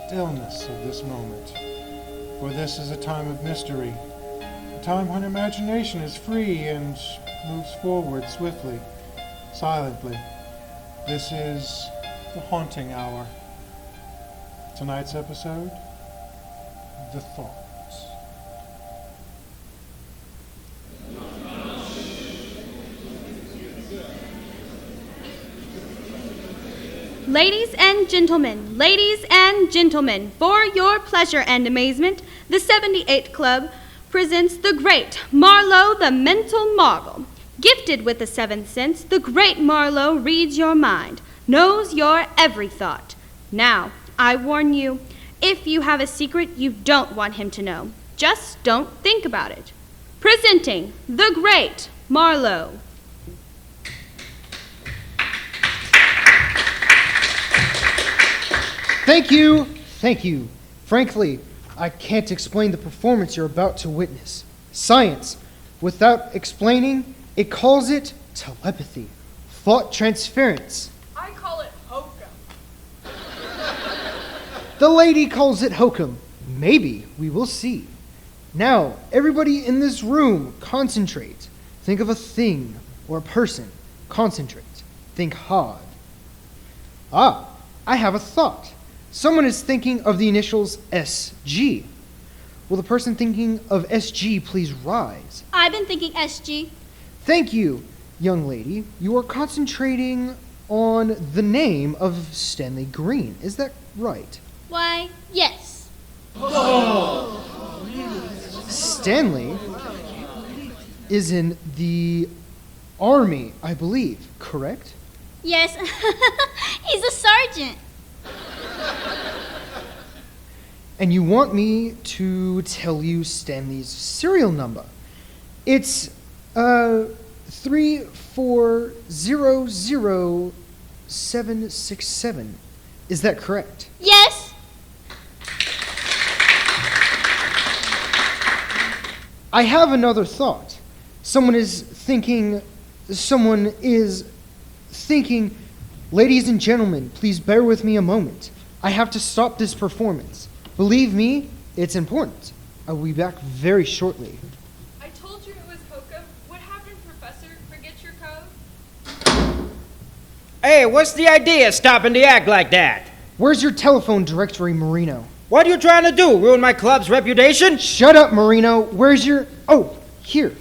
stillness of this moment. For this is a time of mystery, a time when imagination is free and moves forward swiftly, silently. This is the haunting hour. Tonight's episode, The Thoughts. Ladies and gentlemen, for your pleasure and amazement, the 78th Club presents the great Marlowe the Mental Marvel. Gifted with the seventh sense, the great Marlowe reads your mind, knows your every thought. Now, I warn you, if you have a secret you don't want him to know, just don't think about it. Presenting the great Marlowe. Thank you. Frankly, I can't explain the performance you're about to witness. Science, without explaining, it calls it telepathy, thought transference. I call it hokum. The lady calls it hokum. Maybe, we will see. Now, everybody in this room, concentrate. Think of a thing or a person. Concentrate. Think hard. I have a thought. Someone is thinking of the initials SG. Will the person thinking of SG please rise? I've been thinking SG. Thank you, young lady. You are concentrating on the name of Stanley Green. Is that right? Why, yes. Stanley is in the Army, I believe, correct? Yes, he's a sergeant. And you want me to tell you Stanley's serial number. It's 3400767. Is that correct? Yes. I have another thought. Someone is thinking, ladies and gentlemen, please bear with me a moment. I have to stop this performance. Believe me, it's important. I will be back very shortly. I told you it was hokum. What happened, Professor? Forget your code? Hey, what's the idea stopping the act like that? Where's your telephone directory, Marino? What are you trying to do, ruin my club's reputation? Shut up, Marino. Where's your... Oh, here.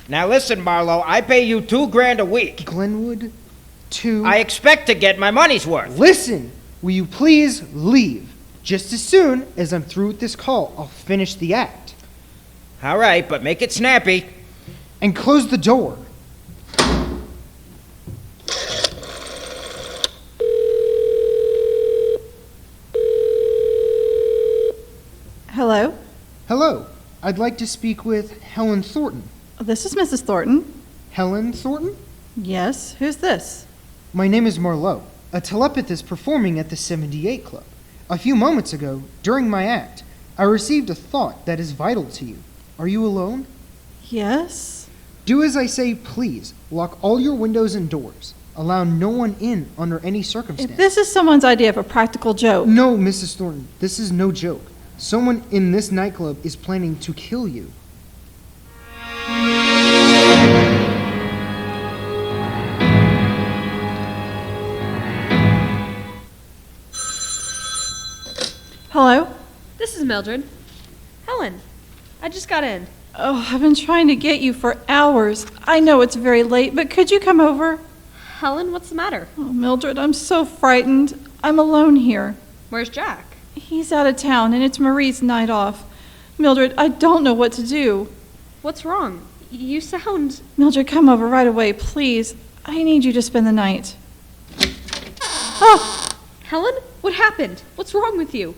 Now listen, Marlowe, I pay you $2,000 a week. Glenwood, 2... I expect to get my money's worth. Listen, will you please leave? Just as soon as I'm through with this call, I'll finish the act. All right, but make it snappy. And close the door. Hello? Hello. I'd like to speak with Helen Thornton. This is Mrs. Thornton. Helen Thornton? Yes, who's this? My name is Marlowe, a telepathist performing at the 78 Club. A few moments ago, during my act, I received a thought that is vital to you. Are you alone? Yes? Do as I say, please. Lock all your windows and doors. Allow no one in under any circumstance. If this is someone's idea of a practical joke... No, Mrs. Thornton, this is no joke. Someone in this nightclub is planning to kill you. Hello? This is Mildred. Helen, I just got in. Oh, I've been trying to get you for hours. I know it's very late, but could you come over? Helen, what's the matter? Oh, Mildred, I'm so frightened. I'm alone here. Where's Jack? He's out of town, and it's Marie's night off. Mildred, I don't know what to do. What's wrong? You sound... Mildred, come over right away, please. I need you to spend the night. Oh! Helen, what happened? What's wrong with you?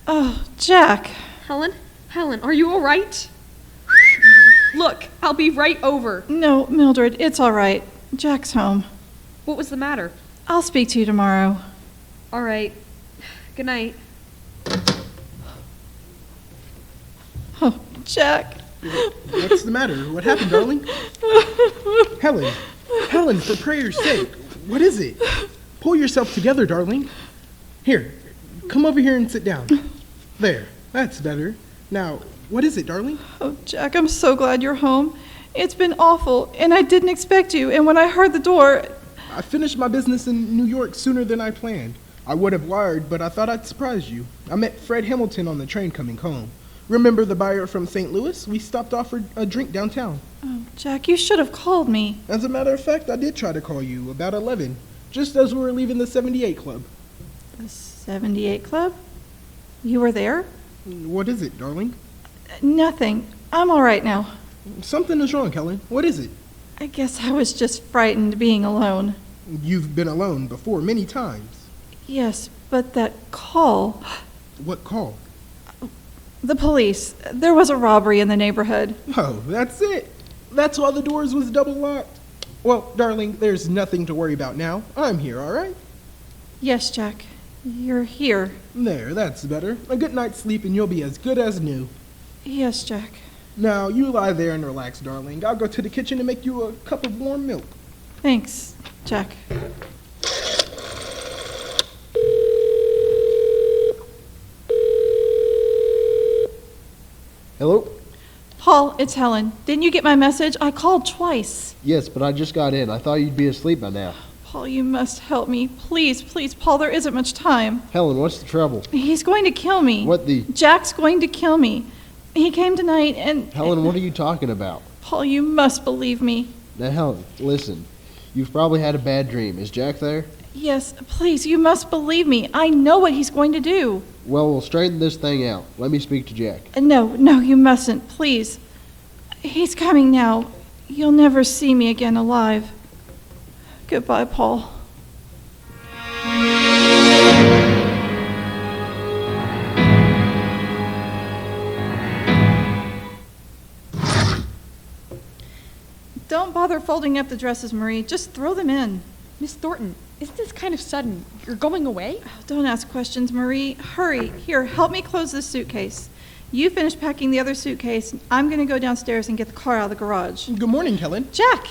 Oh, Jack. Helen, are you all right? Look, I'll be right over. No, Mildred, it's all right. Jack's home. What was the matter? I'll speak to you tomorrow. All right. Good night. Oh, Jack. What's the matter? What happened, darling? Helen, for prayer's sake, what is it? Pull yourself together, darling. Here, Come over here and sit down. There, that's better. Now, what is it, darling? Oh, Jack, I'm so glad you're home. It's been awful, and I didn't expect you, and when I heard the door... I finished my business in New York sooner than I planned. I would have wired, but I thought I'd surprise you. I met Fred Hamilton on the train coming home. Remember the buyer from St. Louis? We stopped off for a drink downtown. Oh, Jack, you should have called me. As a matter of fact, I did try to call you about 11, just as we were leaving the 78 Club. The 78 Club? You were there? What is it, darling? Nothing. I'm all right now. Something is wrong, Helen. What is it? I guess I was just frightened being alone. You've been alone before many times. Yes, but that call... What call? The police. There was a robbery in the neighborhood. Oh, that's it. That's why the doors was double locked. Well, darling, there's nothing to worry about now. I'm here, all right? Yes, Jack. You're here. There, that's better. A good night's sleep and you'll be as good as new. Yes, Jack. Now, you lie there and relax, darling. I'll go to the kitchen and make you a cup of warm milk. Thanks, Jack. Hello? Paul, it's Helen. Didn't you get my message? I called twice. Yes, but I just got in. I thought you'd be asleep by now. Paul, you must help me. Please, please, Paul, there isn't much time. Helen, what's the trouble? He's going to kill me. What the... Jack's going to kill me. He came tonight and... Helen, what are you talking about? Paul, you must believe me. Now, Helen, listen. You've probably had a bad dream. Is Jack there? Yes, please, you must believe me. I know what he's going to do. Well, we'll straighten this thing out. Let me speak to Jack. No, you mustn't, please. He's coming now. You'll never see me again alive. Goodbye, Paul. Don't bother folding up the dresses, Marie. Just throw them in. Miss Thornton, isn't this kind of sudden? You're going away? Don't ask questions, Marie. Hurry. Here, help me close this suitcase. You finish packing the other suitcase. I'm going to go downstairs and get the car out of the garage. Good morning, Helen. Jack!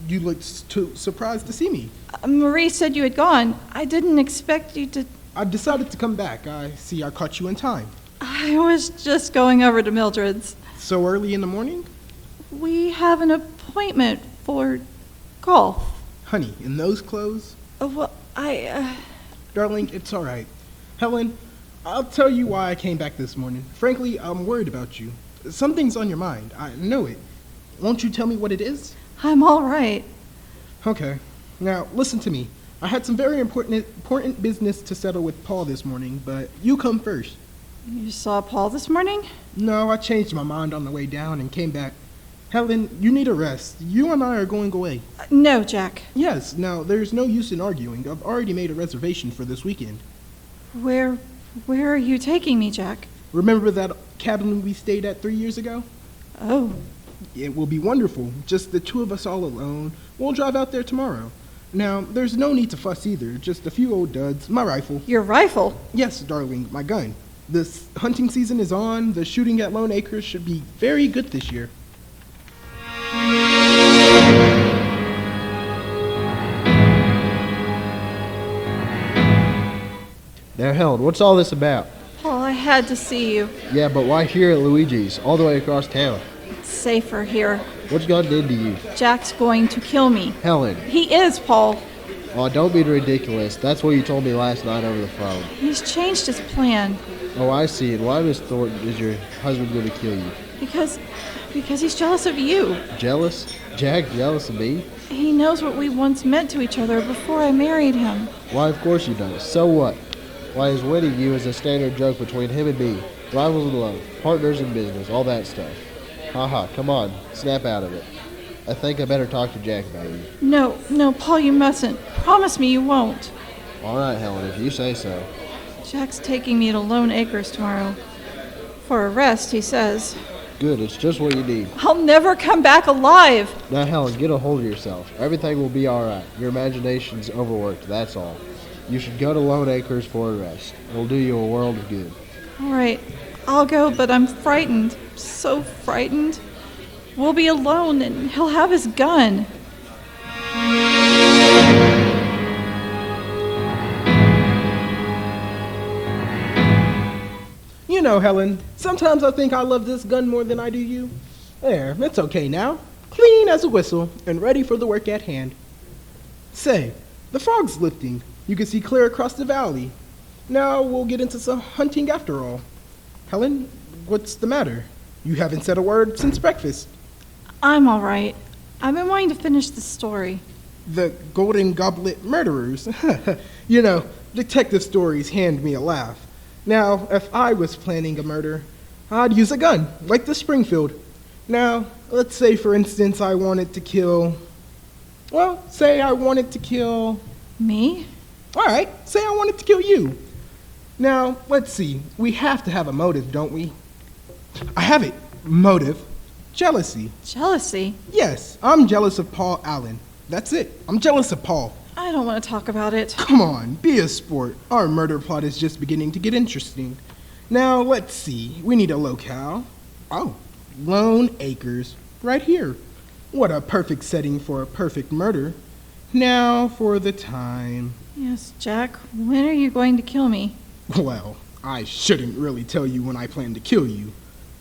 You looked too surprised to see me. Marie said you had gone. I didn't expect you to... I decided to come back. I see I caught you in time. I was just going over to Mildred's. So early in the morning? We have an appointment for golf. Honey, in those clothes? Well, Darling, it's all right. Helen, I'll tell you why I came back this morning. Frankly, I'm worried about you. Something's on your mind. I know it. Won't you tell me what it is? I'm all right. Okay. Now, listen to me. I had some very important business to settle with Paul this morning, but you come first. You saw Paul this morning? No, I changed my mind on the way down and came back. Helen, you need a rest. You and I are going away. No, Jack. Yes. Now, there's no use in arguing. I've already made a reservation for this weekend. Where are you taking me, Jack? Remember that cabin we stayed at 3 years ago? Oh. It will be wonderful. Just the two of us all alone. We'll drive out there tomorrow. Now, there's no need to fuss either. Just a few old duds. My rifle. Your rifle? Yes, darling, my gun. This hunting season is on. The shooting at Lone Acres should be very good this year. Now, Helen, what's all this about? Paul, I had to see you. Yeah, but why here at Luigi's, all the way across town? It's safer here. What's gotten into you? Jack's going to kill me. Helen. He is, Paul. Oh, don't be ridiculous. That's what you told me last night over the phone. He's changed his plan. Oh, I see. And why, Miss Thornton, is your husband going to kill you? Because he's jealous of you. Jealous? Jack jealous of me? He knows what we once meant to each other before I married him. Why, of course he does. So what? Why, his winning you is a standard joke between him and me. Rivals in love, partners in business, all that stuff. Haha, come on, snap out of it. I think I better talk to Jack about you. No, Paul, you mustn't. Promise me you won't. All right, Helen, if you say so. Jack's taking me to Lone Acres tomorrow. For a rest, he says. Good, it's just what you need. I'll never come back alive. Now, Helen, get a hold of yourself. Everything will be all right. Your imagination's overworked, that's all. You should go to Lone Acres for a rest. It'll do you a world of good. All right, I'll go, but I'm frightened. So frightened. We'll be alone, and he'll have his gun. know, Helen, sometimes I think I love this gun more than I do you. There, it's okay now. Clean as a whistle and ready for the work at hand. Say, the fog's lifting. You can see clear across the valley. Now we'll get into some hunting after all. Helen, what's the matter? You haven't said a word since breakfast. I'm all right. I've been wanting to finish the story. The Golden Goblet Murderers. You know, detective stories hand me a laugh. Now, if I was planning a murder, I'd use a gun, like the Springfield. Now, let's say, for instance, I wanted to kill... Well, say I wanted to kill... Me? All right, say I wanted to kill you. Now, let's see. We have to have a motive, don't we? I have it. Motive. Jealousy. Jealousy? Yes, I'm jealous of Paul Allen. That's it. I'm jealous of Paul. I don't want to talk about it. Come on, be a sport. Our murder plot is just beginning to get interesting. Now, let's see. We need a locale. Oh, Lone Acres. Right here. What a perfect setting for a perfect murder. Now for the time. Yes, Jack, when are you going to kill me? Well, I shouldn't really tell you when I plan to kill you.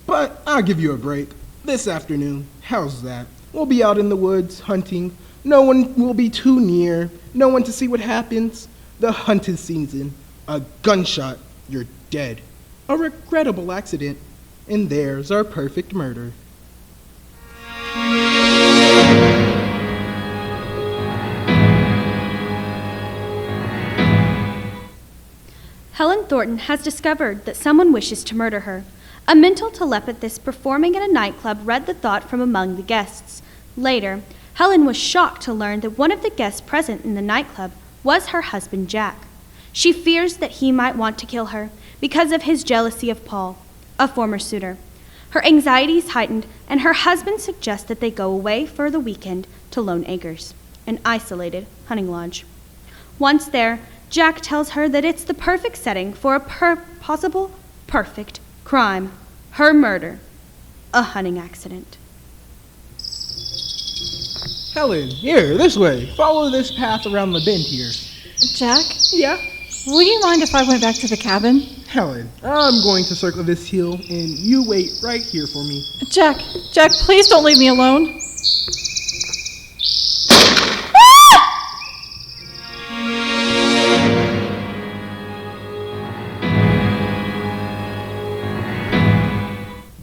But I'll give you a break. This afternoon. How's that? We'll be out in the woods hunting. No one will be too near. No one to see what happens. The hunt is season. A gunshot, you're dead. A regrettable accident. And there's our perfect murder. Helen Thornton has discovered that someone wishes to murder her. A mental telepathist performing at a nightclub read the thought from among the guests. Later, Helen was shocked to learn that one of the guests present in the nightclub was her husband, Jack. She fears that he might want to kill her because of his jealousy of Paul, a former suitor. Her anxiety is heightened, and her husband suggests that they go away for the weekend to Lone Acres, an isolated hunting lodge. Once there, Jack tells her that it's the perfect setting for a possible perfect crime, her murder, a hunting accident. Helen, here, this way. Follow this path around the bend here. Jack, Yeah? would you mind if I went back to the cabin? Helen, I'm going to circle this hill, and you wait right here for me. Jack, please don't leave me alone.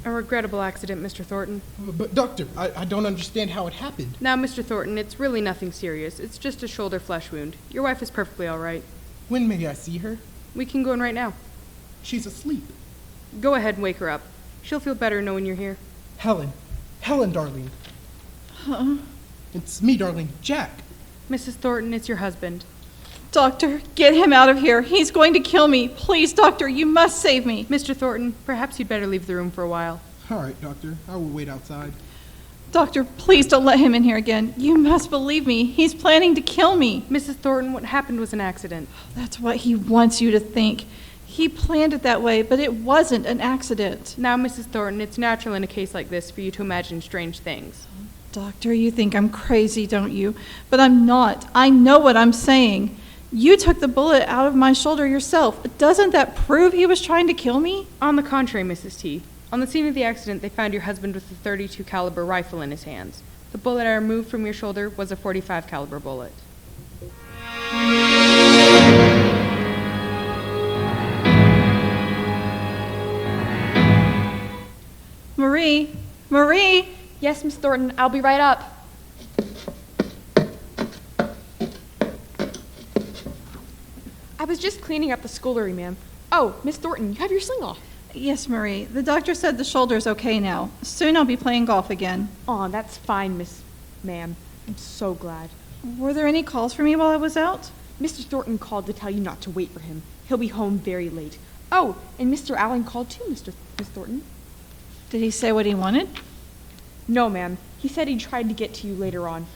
A regrettable accident, Mr. Thornton. But, Doctor, I don't understand how it happened. Now, Mr. Thornton, it's really nothing serious. It's just a shoulder flesh wound. Your wife is perfectly all right. When may I see her? We can go in right now. She's asleep. Go ahead and wake her up. She'll feel better knowing you're here. Helen, darling. Huh? It's me, darling, Jack. Mrs. Thornton, it's your husband. Doctor, get him out of here. He's going to kill me. Please, doctor, you must save me. Mr. Thornton, perhaps you'd better leave the room for a while. All right, Doctor, I will wait outside. Doctor, please don't let him in here again. You must believe me. He's planning to kill me. Mrs. Thornton, what happened was an accident. That's what he wants you to think. He planned it that way, but it wasn't an accident. Now, Mrs. Thornton, it's natural in a case like this for you to imagine strange things. Doctor, you think I'm crazy, don't you? But I'm not. I know what I'm saying. You took the bullet out of my shoulder yourself. Doesn't that prove he was trying to kill me? On the contrary, Mrs. T. On the scene of the accident, they found your husband with a .32 caliber rifle in his hands. The bullet I removed from your shoulder was a .45 caliber bullet. Marie! Yes, Miss Thornton, I'll be right up. I was just cleaning up the schoolery, ma'am. Oh, Miss Thornton, you have your sling off. Yes, Marie. The doctor said the shoulder's okay now. Soon I'll be playing golf again. Aw, that's fine, ma'am. I'm so glad. Were there any calls for me while I was out? Mr. Thornton called to tell you not to wait for him. He'll be home very late. Oh, and Mr. Allen called too, Miss Thornton. Did he say what he wanted? No, ma'am. He said he tried to get to you later on.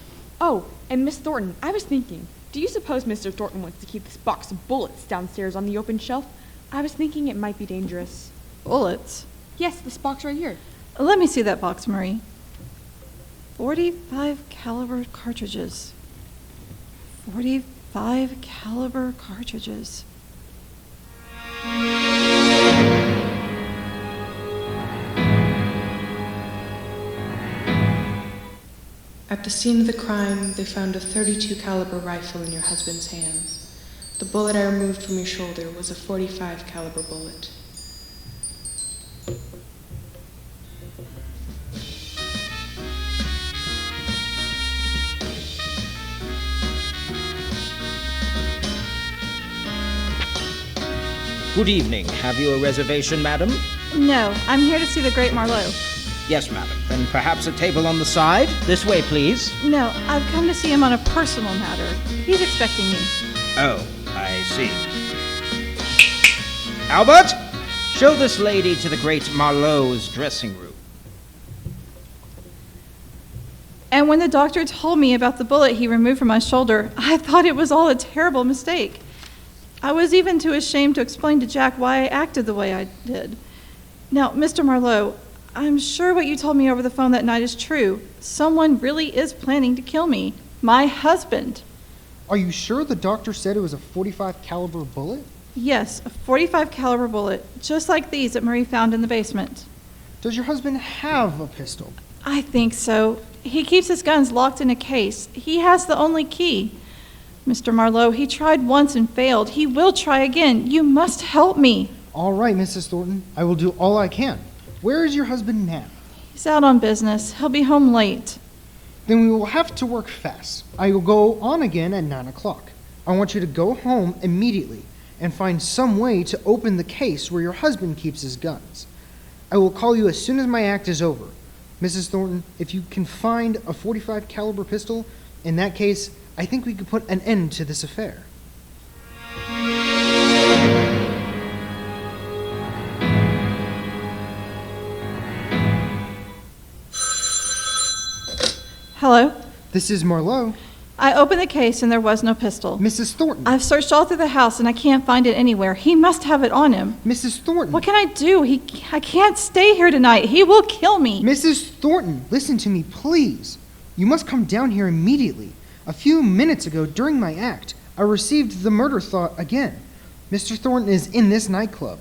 Oh, and Miss Thornton, I was thinking, do you suppose Mr. Thornton wants to keep this box of bullets downstairs on the open shelf? I was thinking it might be dangerous. Bullets? Yes, this box right here. Let me see that box, Marie. 45 caliber cartridges. 45 caliber cartridges. At the scene of the crime, they found a .32 caliber rifle in your husband's hands. The bullet I removed from your shoulder was a .45 caliber bullet. Good evening. Have you a reservation, madam? No, I'm here to see the great Marlowe. Yes, madam. Then perhaps a table on the side? This way, please. No, I've come to see him on a personal matter. He's expecting me. Oh, I see. Albert, show this lady to the great Marlowe's dressing room. And when the doctor told me about the bullet he removed from my shoulder, I thought it was all a terrible mistake. I was even too ashamed to explain to Jack why I acted the way I did. Now, Mr. Marlowe, I'm sure what you told me over the phone that night is true. Someone really is planning to kill me. My husband. Are you sure the doctor said it was a .45 caliber bullet? Yes, a .45 caliber bullet, just like these that Marie found in the basement. Does your husband have a pistol? I think so. He keeps his guns locked in a case. He has the only key. Mr. Marlowe, he tried once and failed. He will try again. You must help me. All right, Mrs. Thornton. I will do all I can. Where is your husband now? He's out on business. He'll be home late. Then we will have to work fast. I will go on again at 9 o'clock. I want you to go home immediately and find some way to open the case where your husband keeps his guns. I will call you as soon as my act is over. Mrs. Thornton, if you can find a .45 caliber pistol, in that case, I think we could put an end to this affair. Hello? This is Marlowe. I opened the case and there was no pistol. Mrs. Thornton. I've searched all through the house and I can't find it anywhere. He must have it on him. Mrs. Thornton. What can I do? I can't stay here tonight. He will kill me. Mrs. Thornton, listen to me, please. You must come down here immediately. A few minutes ago, during my act, I received the murder thought again. Mr. Thornton is in this nightclub.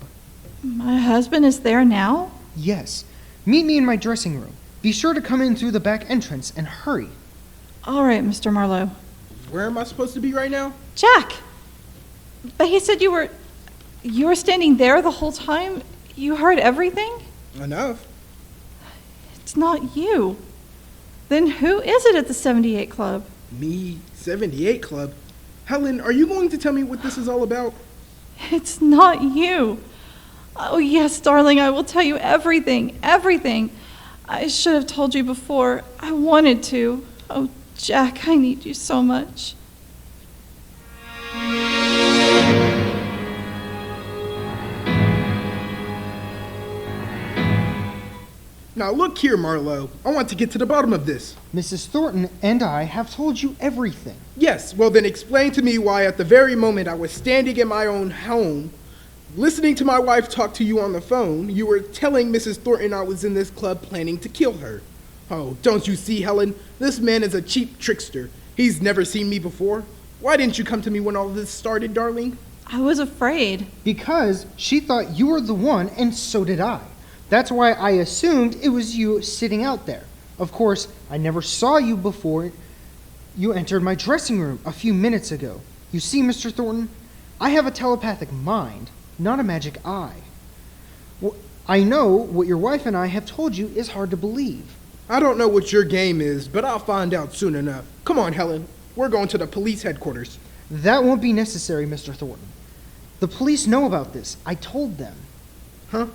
My husband is there now? Yes. Meet me in my dressing room. Be sure to come in through the back entrance and hurry. All right, Mr. Marlowe. Where am I supposed to be right now? Jack! But he said you were standing there the whole time? You heard everything? Enough. It's not you. Then who is it at the 78 Club? Me, 78 Club? Helen, are you going to tell me what this is all about? It's not you. Oh, yes, darling, I will tell you everything, everything. I should have told you before. I wanted to. Oh, Jack, I need you so much. Now look here, Marlowe. I want to get to the bottom of this. Mrs. Thornton and I have told you everything. Yes, well then explain to me why at the very moment I was standing in my own home, listening to my wife talk to you on the phone, you were telling Mrs. Thornton I was in this club planning to kill her. Oh, don't you see, Helen? This man is a cheap trickster. He's never seen me before. Why didn't you come to me when all this started, darling? I was afraid. Because she thought you were the one, and so did I. That's why I assumed it was you sitting out there. Of course, I never saw you before you entered my dressing room a few minutes ago. You see, Mr. Thornton, I have a telepathic mind, not a magic eye. Well, I know what your wife and I have told you is hard to believe. I don't know what your game is, but I'll find out soon enough. Come on, Helen. We're going to the police headquarters. That won't be necessary, Mr. Thornton. The police know about this. I told them. Huh?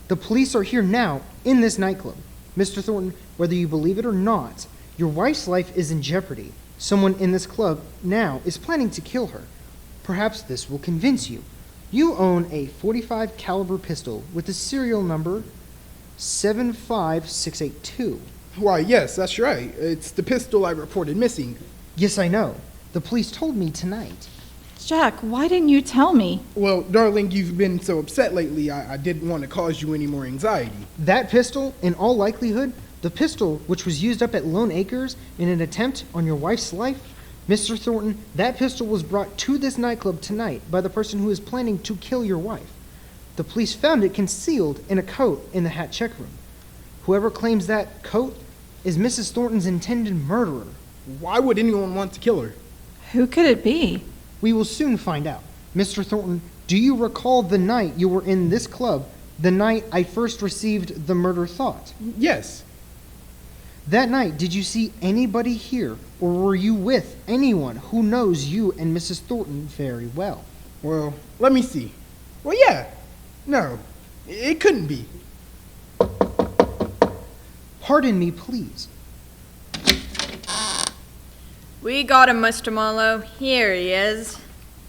The police are here now, in this nightclub. Mr. Thornton, whether you believe it or not, your wife's life is in jeopardy. Someone in this club now is planning to kill her. Perhaps this will convince you. You own a .45 caliber pistol with the serial number 75682. Why, yes, that's right. It's the pistol I reported missing. Yes, I know. The police told me tonight. Jack, why didn't you tell me? Well, darling, you've been so upset lately, I didn't want to cause you any more anxiety. That pistol, in all likelihood, the pistol which was used up at Lone Acres in an attempt on your wife's life, Mr. Thornton, that pistol was brought to this nightclub tonight by the person who is planning to kill your wife. The police found it concealed in a coat in the hat check room. Whoever claims that coat is Mrs. Thornton's intended murderer. Why would anyone want to kill her? Who could it be? We will soon find out. Mr. Thornton, do you recall the night you were in this club, the night I first received the murder thought? Yes. That night, did you see anybody here, or were you with anyone who knows you and Mrs. Thornton very well? Well, let me see. Well, yeah. No, it couldn't be. Pardon me, please. We got him, Mr. Marlowe. Here he is.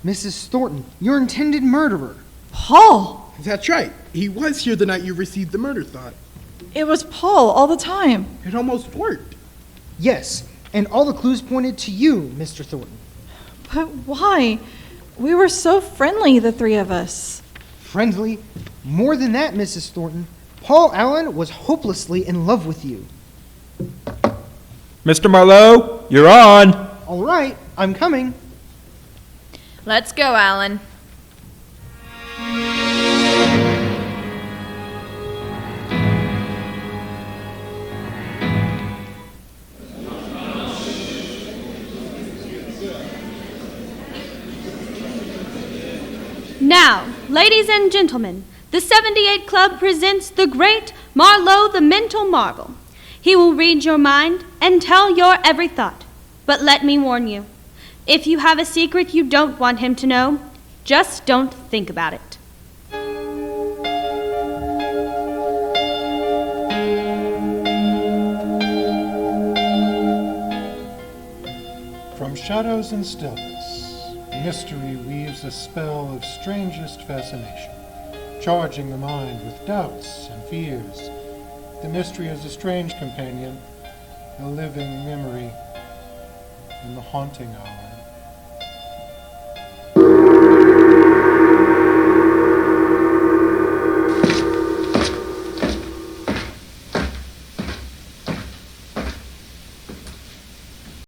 Mrs. Thornton, your intended murderer. Paul! That's right. He was here the night you received the murder thought. It was Paul all the time. It almost worked. Yes, and all the clues pointed to you, Mr. Thornton. But why? We were so friendly, the three of us. Friendly? More than that, Mrs. Thornton. Paul Allen was hopelessly in love with you. Mr. Marlowe, you're on. All right, I'm coming. Let's go, Alan. Now, ladies and gentlemen, the 78 Club presents the great Marlowe the Mental Marvel. He will read your mind and tell your every thought. But let me warn you, if you have a secret you don't want him to know, just don't think about it. From shadows and stillness, mystery weaves a spell of strangest fascination, charging the mind with doubts and fears. The mystery is a strange companion, a living memory in the haunting hour.